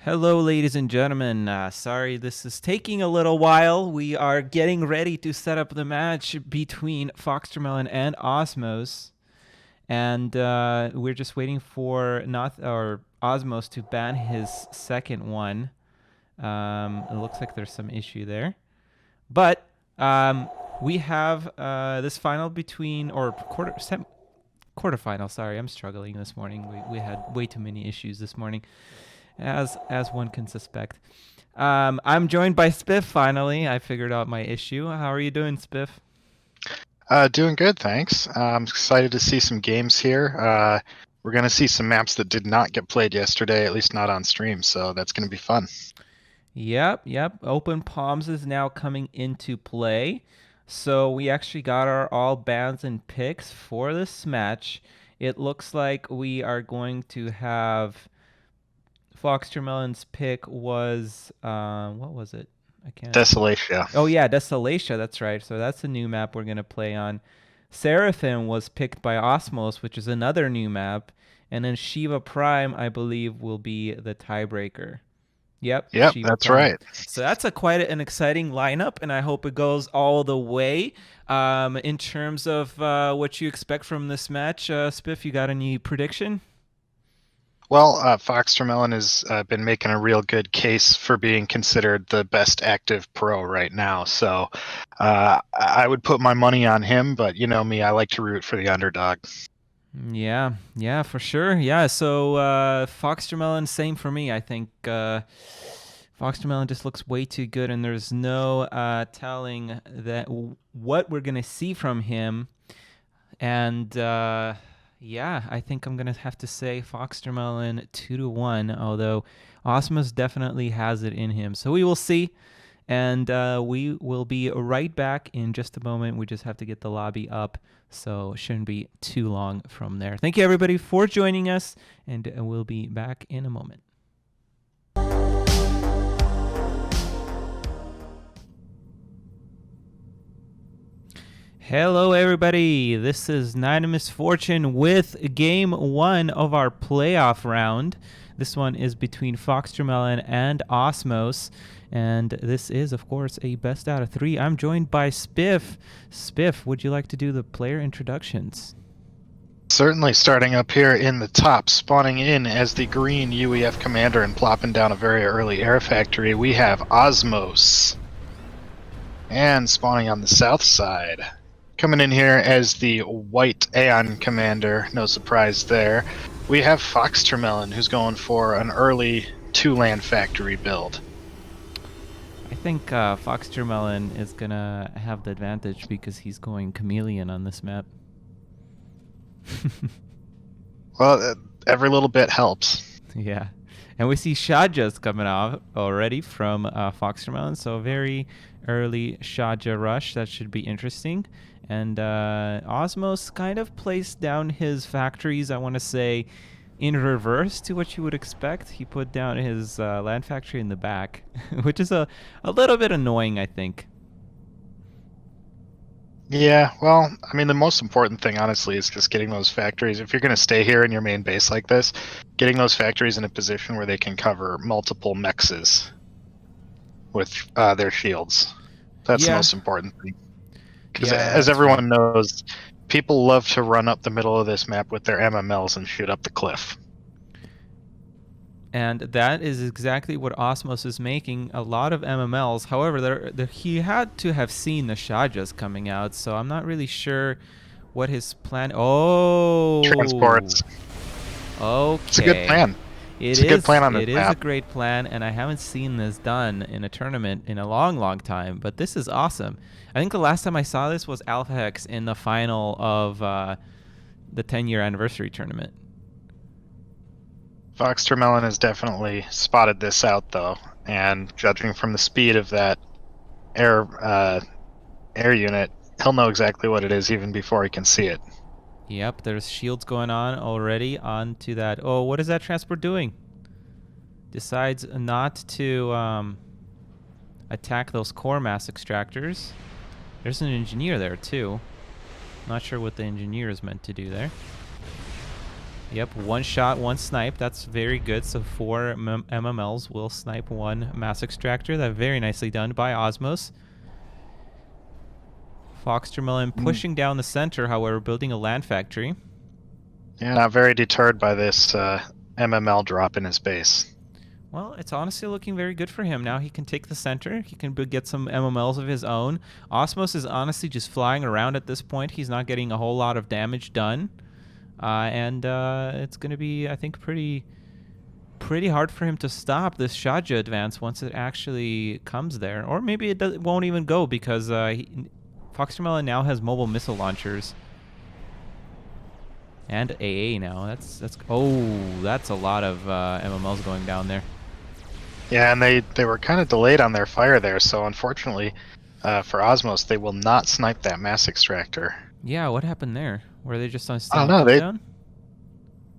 Hello, ladies and gentlemen. Sorry this is taking a little while. We are getting ready to set up the match between FoxTermelon and Osmos. And we're just waiting for Osmos to ban his second one. It looks like there's some issue there. But we have this final between, or quarterfinal, sorry, I'm struggling this morning. We had way too many issues this morning, as one can suspect. I'm joined by Spiff finally. I figured out my issue. How are you doing, Spiff? Doing good, thanks. I'm excited to see some games here. We're going to see some maps that did not get played yesterday, at least not on stream, so that's going to be fun. Yep. Open Palms is now coming into play. So we actually got our all bans and picks for this match. It looks like we are going to have FoxTermelon's pick was what was it? I can't. Desolatia. Oh yeah, Desolatia. That's right. So that's a new map we're gonna play on. Seraphim was picked by Osmos, which is another new map, and then Shiva Prime, I believe, will be the tiebreaker. Yep, Shiva That's Prime. right. So that's quite an exciting lineup, and I hope it goes all the way. In terms of what you expect from this match, Spiff, you got any prediction? Well, FoxTermelon has been making a real good case for being considered the best active pro right now. So I would put my money on him, but you know me, I like to root for the underdog. Yeah, for sure. Yeah, so FoxTermelon, same for me. I think FoxTermelon just looks way too good, and there's no telling that what we're gonna see from him. And yeah, I think I'm gonna have to say FoxTermelon 2-1. Although Osmos definitely has it in him, so we will see. And we will be right back in just a moment. We just have to get the lobby up, so it shouldn't be too long from there. Thank you, everybody, for joining us, and we'll be back in a moment. Hello, everybody. This is Nite Misfortune with Game 1 of our playoff round. This one is between FoxTermelon and Osmos. And this is, of course, a best out of 3. I'm joined by Spiff. Spiff, would you like to do the player introductions? Certainly, starting up here in the top, spawning in as the green UEF commander and plopping down a very early air factory, we have Osmos. And spawning on the south side, coming in here as the white Aeon commander, no surprise there, we have FoxTermelon, who's going for an early 2-land factory build. I think FoxTermelon is going to have the advantage because he's going Chameleon on this map. Well, every little bit helps. Yeah. And we see Shaja's coming off already from FoxTermelon, so a very early Shaja rush. That should be interesting. And Osmos kind of placed down his factories, I want to say, in reverse to what you would expect. He put down his land factory in the back, which is a little bit annoying, I think. Yeah, well, I mean, the most important thing, honestly, is just getting those factories. If you're going to stay here in your main base like this, getting those factories in a position where they can cover multiple mexes with their shields. That's the most important thing. Because as everyone knows, people love to run up the middle of this map with their MMLs and shoot up the cliff. And that is exactly what Osmos is making, a lot of MMLs. However, he had to have seen the Shajas coming out, so I'm not really sure what his plan... Oh! Transports. Okay. It's a good plan. It's a good plan on this map. It is a great plan, and I haven't seen this done in a tournament in a long, long time, but this is awesome. I think the last time I saw this was Alpha Hex in the final of the 10-year anniversary tournament. FoxTermelon has definitely spotted this out, though, and judging from the speed of that air unit, he'll know exactly what it is even before he can see it. Yep, there's shields going on already onto that. Oh, what is that transport doing? Decides not to attack those core mass extractors. There's an engineer there, too. Not sure what the engineer is meant to do there. Yep, one shot, one snipe. That's very good. So 4 MMLs will snipe one mass extractor. That very nicely done by Osmos. FoxTermelon pushing down the center, however, building a land factory. Yeah, not very deterred by this MML drop in his base. Well, it's honestly looking very good for him. Now he can take the center. He can get some MMLs of his own. Osmos is honestly just flying around at this point. He's not getting a whole lot of damage done. And it's going to be, I think, pretty hard for him to stop this Shaja advance once it actually comes there. Or maybe it won't even go because FoxTermelon now has mobile missile launchers. And AA now. That's a lot of MMLs going down there. Yeah, and they were kind of delayed on their fire there, so unfortunately for Osmos, they will not snipe that mass extractor. Yeah, what happened there? Were they just on I don't know.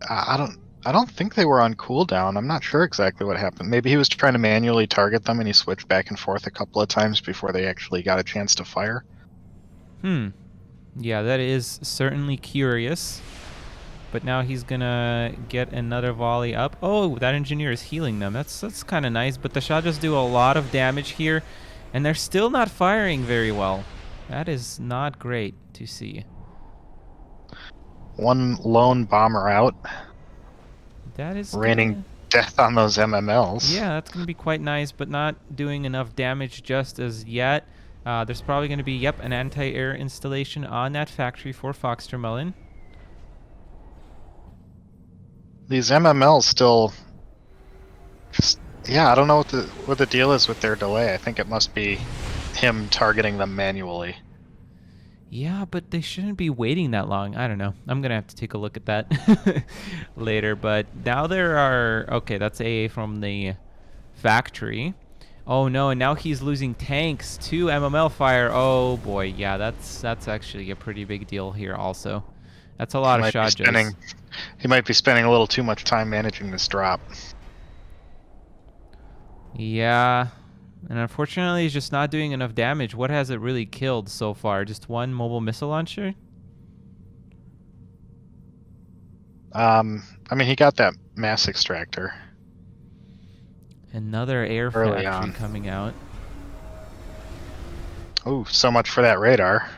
cooldown? I don't think they were on cooldown. I'm not sure exactly what happened. Maybe he was trying to manually target them and he switched back and forth a couple of times before they actually got a chance to fire. Yeah, that is certainly curious. But now he's gonna get another volley up. Oh, that engineer is healing them. That's kind of nice. But the Shajas do a lot of damage here, and they're still not firing very well. That is not great to see. One lone bomber out. That is raining death on those MMLs. Yeah, that's gonna be quite nice, but not doing enough damage just as yet. There's probably gonna be an anti-air installation on that factory for FoxTermelon. These MMLs still just, yeah, I don't know what the deal is with their delay. I think it must be him targeting them manually. Yeah, but they shouldn't be waiting that long. I don't know. I'm going to have to take a look at that later. But now there are... Okay, that's AA from the factory. Oh, no, and now he's losing tanks to MML fire. Oh, boy. Yeah, that's actually a pretty big deal here also. That's a lot of Shajas. He might be spending a little too much time managing this drop. Yeah, and unfortunately he's just not doing enough damage. What has it really killed so far? Just one mobile missile launcher? I mean, he got that mass extractor. Another air factory coming out. Oh, so much for that radar.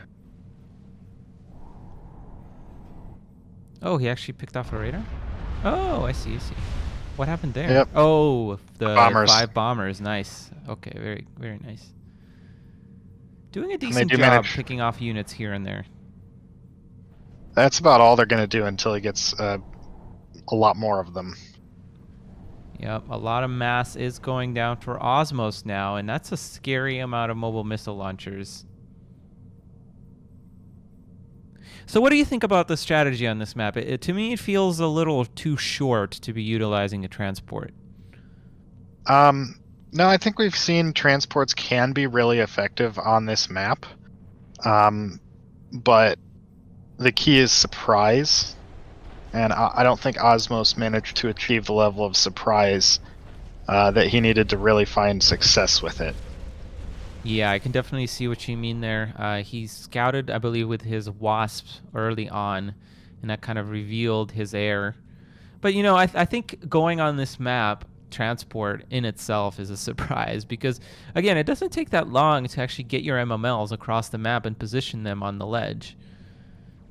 Oh, he actually picked off a radar? Oh, I see. What happened there? Yep. Oh, the bombers. 5 bombers. Nice. Okay, very, very nice. Doing a decent job picking off units here and there. That's about all they're going to do until he gets a lot more of them. Yep, a lot of mass is going down for Osmos now, and that's a scary amount of mobile missile launchers. So what do you think about the strategy on this map? To me, it feels a little too short to be utilizing a transport. No, I think we've seen transports can be really effective on this map. But the key is surprise. And I don't think Osmos managed to achieve the level of surprise that he needed to really find success with it. Yeah, I can definitely see what you mean there. He scouted, I believe, with his wasps early on, and that kind of revealed his air. But, you know, I think going on this map, transport in itself is a surprise because, again, it doesn't take that long to actually get your MMLs across the map and position them on the ledge.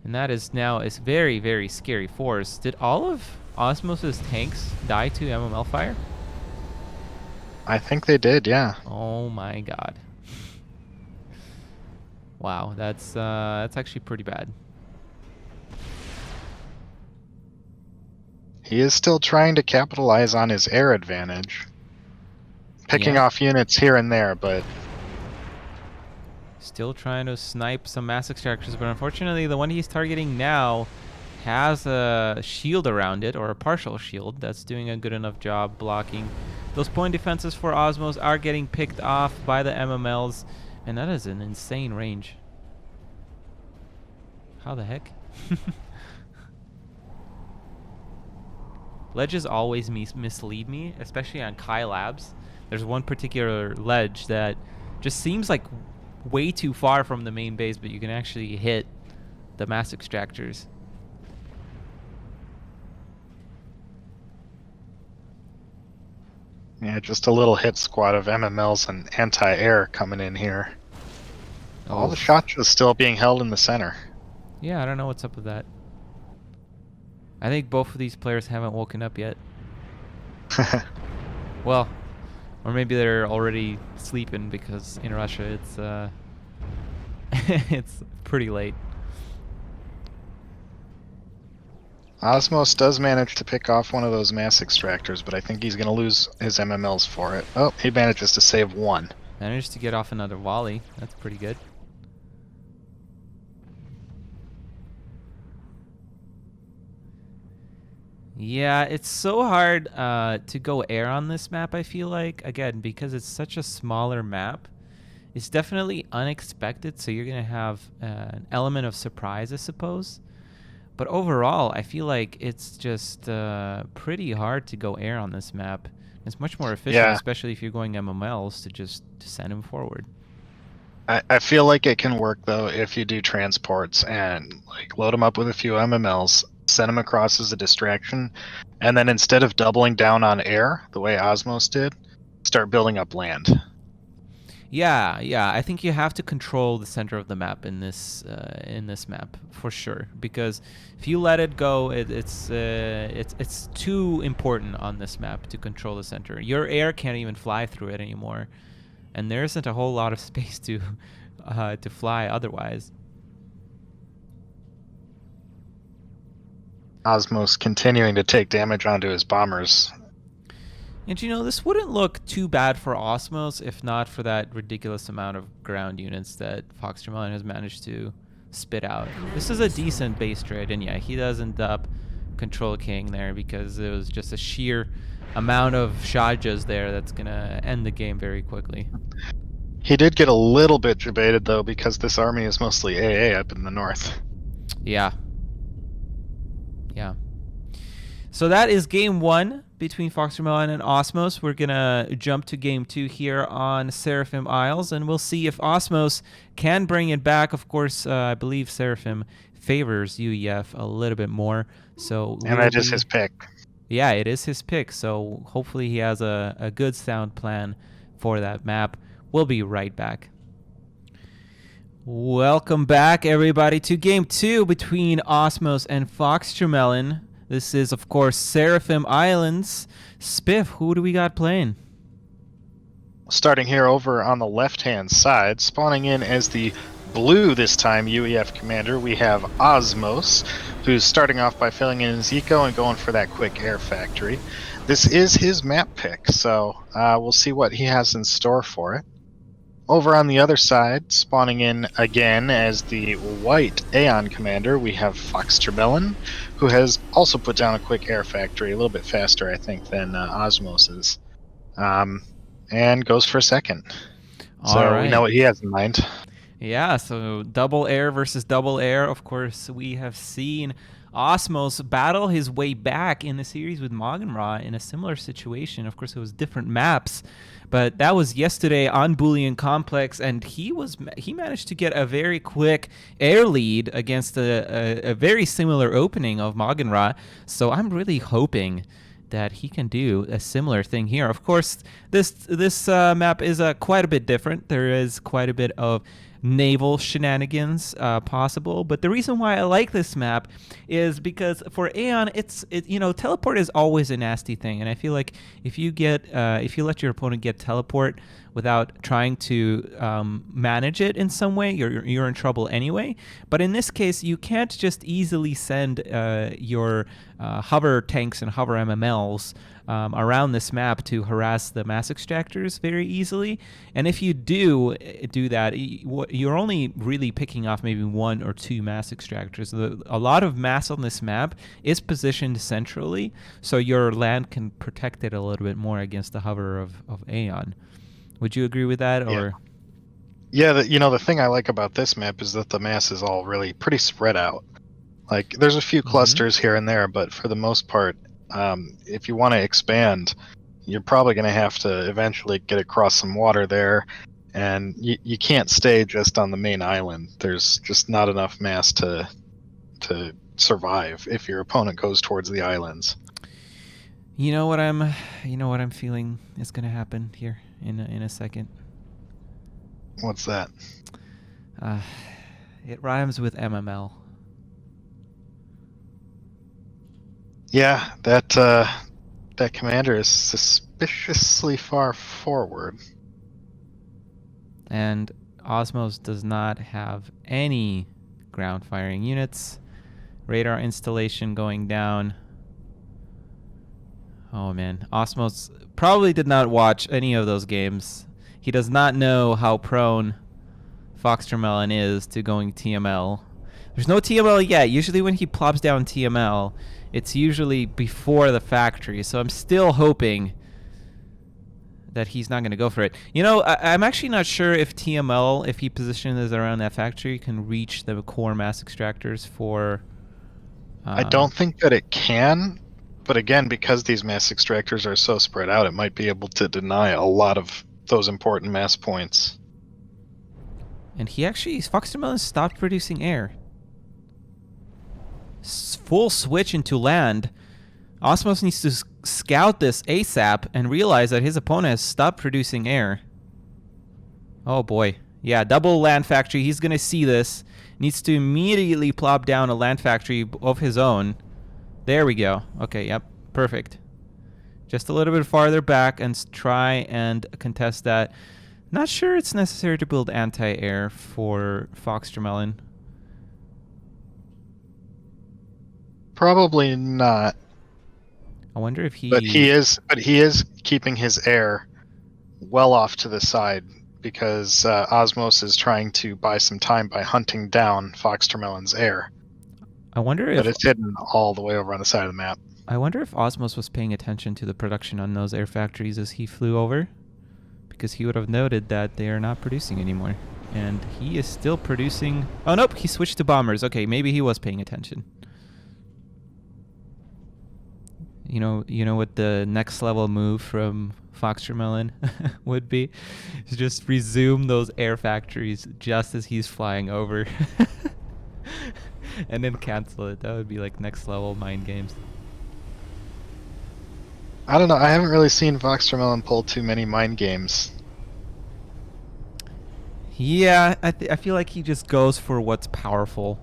And that is now a very, very scary force. Did all of Osmos's tanks die to MML fire? I think they did, yeah. Oh my god. Wow, that's actually pretty bad. He is still trying to capitalize on his air advantage. Picking off units here and there, but... Still trying to snipe some mass extractors, but unfortunately the one he's targeting now has a shield around it, or a partial shield, that's doing a good enough job blocking. Those point defenses for Osmos are getting picked off by the MMLs, and that is an insane range. How the heck? Ledges always mislead me, especially on Kai Labs. There's one particular ledge that just seems like way too far from the main base, but you can actually hit the mass extractors. Yeah, just a little hit squad of MMLs and anti-air coming in here. All the Oof. shots just still being held in the center. Yeah, I don't know what's up with that. I think both of these players haven't woken up yet. Well, or maybe they're already sleeping because in Russia it's it's pretty late. Osmos does manage to pick off one of those mass extractors, but I think he's going to lose his MMLs for it. Oh, he manages to save one. Managed to get off another volley. That's pretty good. Yeah, it's so hard to go air on this map, I feel like. Again, because it's such a smaller map. It's definitely unexpected, so you're going to have an element of surprise, I suppose. But overall, I feel like it's just pretty hard to go air on this map. It's much more efficient, especially if you're going MMLs, to send him forward. I feel like it can work, though, if you do transports and like load them up with a few MMLs, send them across as a distraction, and then instead of doubling down on air, the way Osmos did, start building up land. Yeah, I think you have to control the center of the map in this map for sure. Because if you let it go, it's too important on this map to control the center. Your air can't even fly through it anymore, and there isn't a whole lot of space to fly otherwise. Osmos continuing to take damage onto his bombers. And you know, this wouldn't look too bad for Osmos if not for that ridiculous amount of ground units that FoxTermelon has managed to spit out. This is a decent base trade, and yeah, he does end up Control King there because it was just a sheer amount of Shajas there that's going to end the game very quickly. He did get a little bit debated, though, because this army is mostly AA up in the north. Yeah. So that is game 1 between FoxTermelon and Osmos. We're going to jump to game 2 here on Seraphim Isles, and we'll see if Osmos can bring it back. Of course, I believe Seraphim favors UEF a little bit more. And that is his pick. Yeah, it is his pick, so hopefully he has a good sound plan for that map. We'll be right back. Welcome back, everybody, to game 2 between Osmos and FoxTermelon. This is, of course, Seraphim Islands. Spiff, who do we got playing? Starting here over on the left-hand side, spawning in as the blue this time UEF commander, we have Osmos, who's starting off by filling in his eco and going for that quick air factory. This is his map pick, so we'll see what he has in store for it. Over on the other side, spawning in again as the white Aeon commander, we have FoxTermelon, who has also put down a quick air factory, a little bit faster, I think, than Osmos's, and goes for a second. So we know what he has in mind. Yeah, so double air versus double air. Of course, we have seen Osmos battle his way back in the series with Magenra in a similar situation. Of course, it was different maps, but that was yesterday on Boolean Complex, and he managed to get a very quick air lead against a very similar opening of Magenra. So I'm really hoping that he can do a similar thing here. Of course, this map is quite a bit different. There is quite a bit of naval shenanigans possible, but the reason why I like this map is because for Aeon, teleport is always a nasty thing, and I feel like if you let your opponent get teleport without trying to manage it in some way, you're in trouble anyway. But in this case, you can't just easily send your hover tanks and hover MMLs around this map to harass the mass extractors very easily. And if you do that, you're only really picking off maybe 1 or 2 mass extractors. A lot of mass on this map is positioned centrally, so your land can protect it a little bit more against the hover of Aeon. Would you agree with that? Or yeah, the thing I like about this map is that the mass is all really pretty spread out. Like, there's a few clusters here and there, but for the most part, if you want to expand, you're probably going to have to eventually get across some water there, and you can't stay just on the main island. There's just not enough mass to survive if your opponent goes towards the islands. You know what I'm feeling is gonna happen here in a second. What's that? It rhymes with MML. Yeah, that commander is suspiciously far forward. And Osmos does not have any ground firing units. Radar installation going down. Oh man, Osmos probably did not watch any of those games. He does not know how prone FoxTermelon is to going TML. There's no TML yet. Usually when he plops down TML, it's usually before the factory. So I'm still hoping that he's not going to go for it. You know, I'm actually not sure if TML, if he positions around that factory, can reach the core mass extractors for... I don't think that it can, but again, because these mass extractors are so spread out, it might be able to deny a lot of those important mass points. And he actually, FoxTermelon stopped producing air. Full switch into land. Osmos needs to scout this ASAP and realize that his opponent has stopped producing air. Oh boy. Yeah, double land factory. He's going to see this. Needs to immediately plop down a land factory of his own. There we go. Okay, yep. Perfect. Just a little bit farther back and try and contest that. Not sure it's necessary to build anti-air for FoxTermelon. Probably not. I wonder if he... But he is keeping his air well off to the side because Osmos is trying to buy some time by hunting down FoxTermelon's air. I wonder if... But it's hidden all the way over on the side of the map. I wonder if Osmos was paying attention to the production on those air factories as he flew over. Because he would have noted that they are not producing anymore. And he is still producing... Oh, nope. He switched to bombers. Okay, maybe he was paying attention. You know what the next level move from FoxTermelon would be? Is just resume those air factories just as he's flying over. And then cancel it. That would be like next level mind games. I don't know. I haven't really seen FoxTermelon pull too many mind games. Yeah, I feel like he just goes for what's powerful.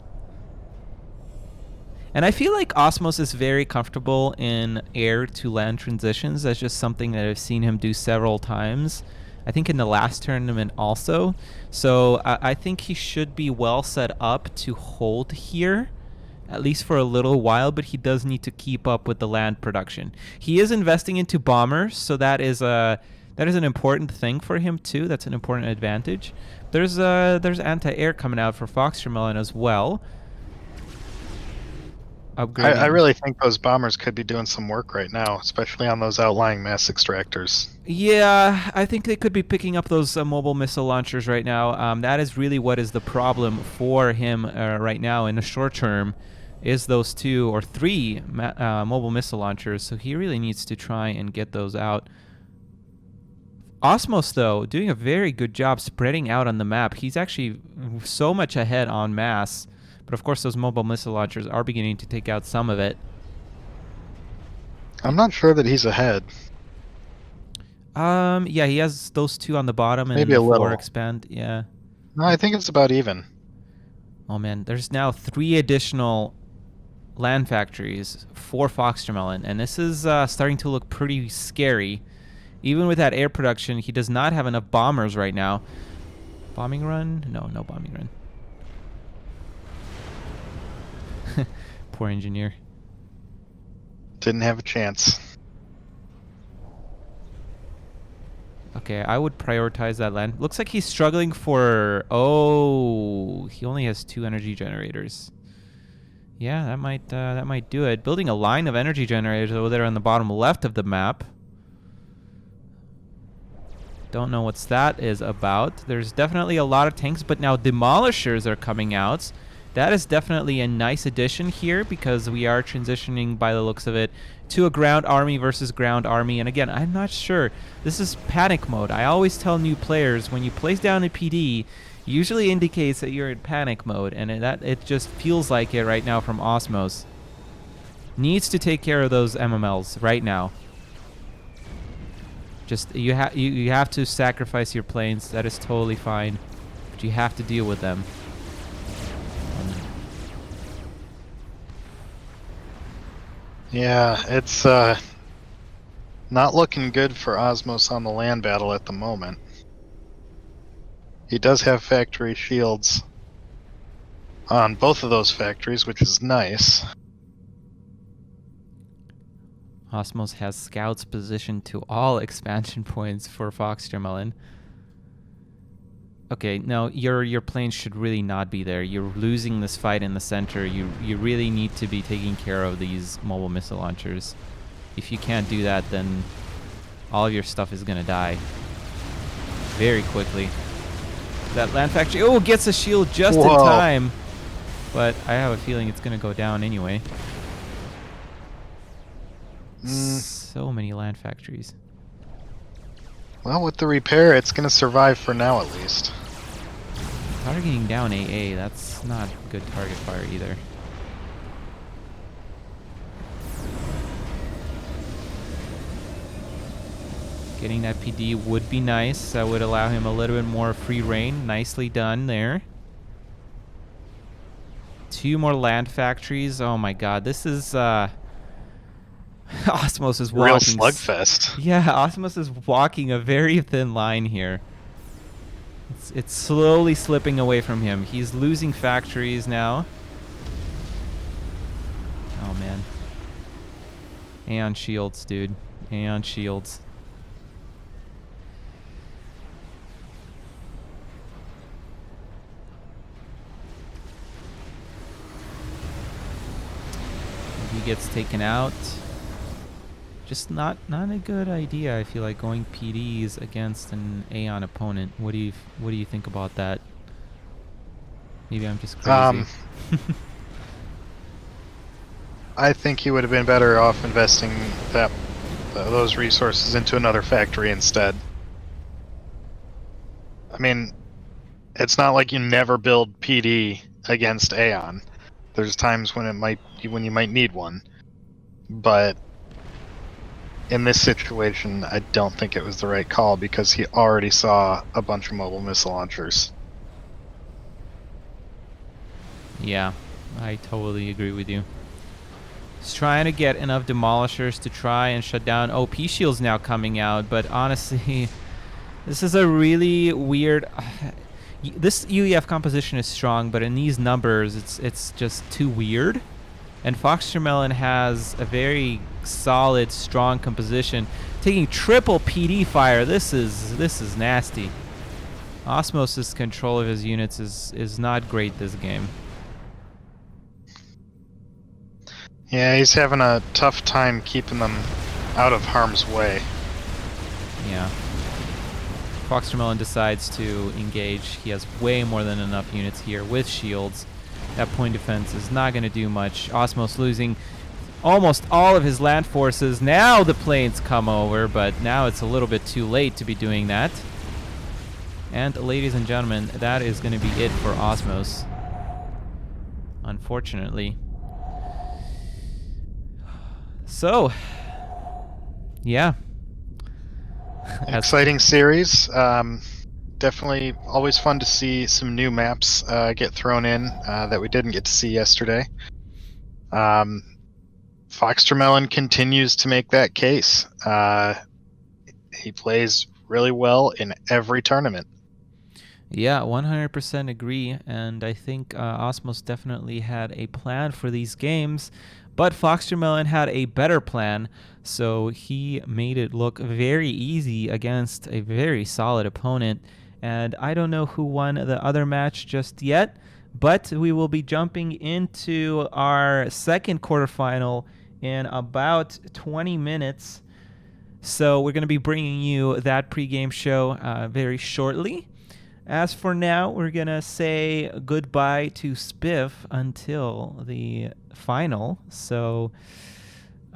And I feel like Osmos is very comfortable in air to land transitions. That's just something that I've seen him do several times. I think in the last tournament also. So I think he should be well set up to hold here, at least for a little while, but he does need to keep up with the land production. He is investing into bombers, so that is an important thing for him too. That's an important advantage. There's anti-air coming out for FoxTermelon as well. I really think those bombers could be doing some work right now, especially on those outlying mass extractors. Yeah, I think they could be picking up those mobile missile launchers right now. That is really what is the problem for him right now in the short term, is those 2 or 3 mobile missile launchers. So he really needs to try and get those out. Osmos, though, doing a very good job spreading out on the map. He's actually so much ahead en masse. But of course, those mobile missile launchers are beginning to take out some of it. I'm not sure that he's ahead. Yeah, he has those 2 on the bottom and maybe a 4 little expand. Yeah. No, I think it's about even. Oh man, there's now 3 additional land factories for FoxTermelon, and this is starting to look pretty scary. Even with that air production, he does not have enough bombers right now. Bombing run? No bombing run. Poor engineer. Didn't have a chance. Okay, I would prioritize that land. Looks like he's struggling for... Oh, he only has 2 energy generators. Yeah, that might do it. Building a line of energy generators over there on the bottom left of the map. Don't know what that is about. There's definitely a lot of tanks, but now demolishers are coming out. That is definitely a nice addition here because we are transitioning, by the looks of it, to a ground army versus ground army. And again, I'm not sure. This is panic mode. I always tell new players, when you place down a PD, usually indicates that you're in panic mode, and it just feels like it right now from Osmos. Needs to take care of those MMLs right now. Just you have to sacrifice your planes. That is totally fine, but you have to deal with them. Yeah, it's not looking good for Osmos on the land battle at the moment. He does have factory shields on both of those factories, which is nice. Osmos has scouts positioned to all expansion points for FoxTermelon. Okay, no, your planes should really not be there. You're losing this fight in the center. You really need to be taking care of these mobile missile launchers. If you can't do that, then all of your stuff is gonna die very quickly. That land factory, oh, gets a shield just in time, but I have a feeling it's gonna go down anyway. So many land factories. Well, with the repair, it's going to survive for now at least. Targeting down AA, that's not good target fire either. Getting that PD would be nice. That would allow him a little bit more free reign. Nicely done there. 2 more land factories. Oh my god, this is Osmos is walking. Real slugfest. Yeah, Osmos is walking a very thin line here. It's slowly slipping away from him. He's losing factories now. Oh man. Aeon shields, dude. Aeon shields. He gets taken out. Just not a good idea. I feel like going PDs against an Aeon opponent. What do you think about that? Maybe I'm just crazy. I think he would have been better off investing those resources into another factory instead. I mean, it's not like you never build PD against Aeon. There's times when you might need one, but in this situation, I don't think it was the right call because he already saw a bunch of mobile missile launchers. Yeah, I totally agree with you. He's trying to get enough demolishers to try and shut down. Oh, P-Shield's now coming out, but honestly, this is a really weird... This UEF composition is strong, but in these numbers, it's just too weird. And FoxTermelon has a very solid, strong composition. Taking triple PD fire, this is nasty. Osmos' control of his units is not great this game. Yeah, he's having a tough time keeping them out of harm's way. Yeah. FoxTermelon decides to engage. He has way more than enough units here with shields. That point defense is not going to do much. Osmos losing almost all of his land forces. Now the planes come over, but now it's a little bit too late to be doing that. And ladies and gentlemen, that is going to be it for Osmos. Unfortunately. So, yeah. Exciting series. Definitely always fun to see some new maps get thrown in that we didn't get to see yesterday. FoxTermelon continues to make that case. He plays really well in every tournament. Yeah, 100% agree, and I think Osmos definitely had a plan for these games, but FoxTermelon had a better plan, so he made it look very easy against a very solid opponent, and I don't know who won the other match just yet, but we will be jumping into our second quarterfinal in about 20 minutes, so we're going to be bringing you that pregame show very shortly. As for now, we're going to say goodbye to Spiff until the final. So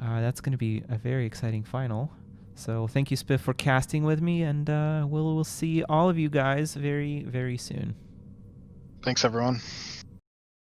that's going to be a very exciting final. So thank you, Spiff, for casting with me, and we'll see all of you guys very, very soon. Thanks, everyone.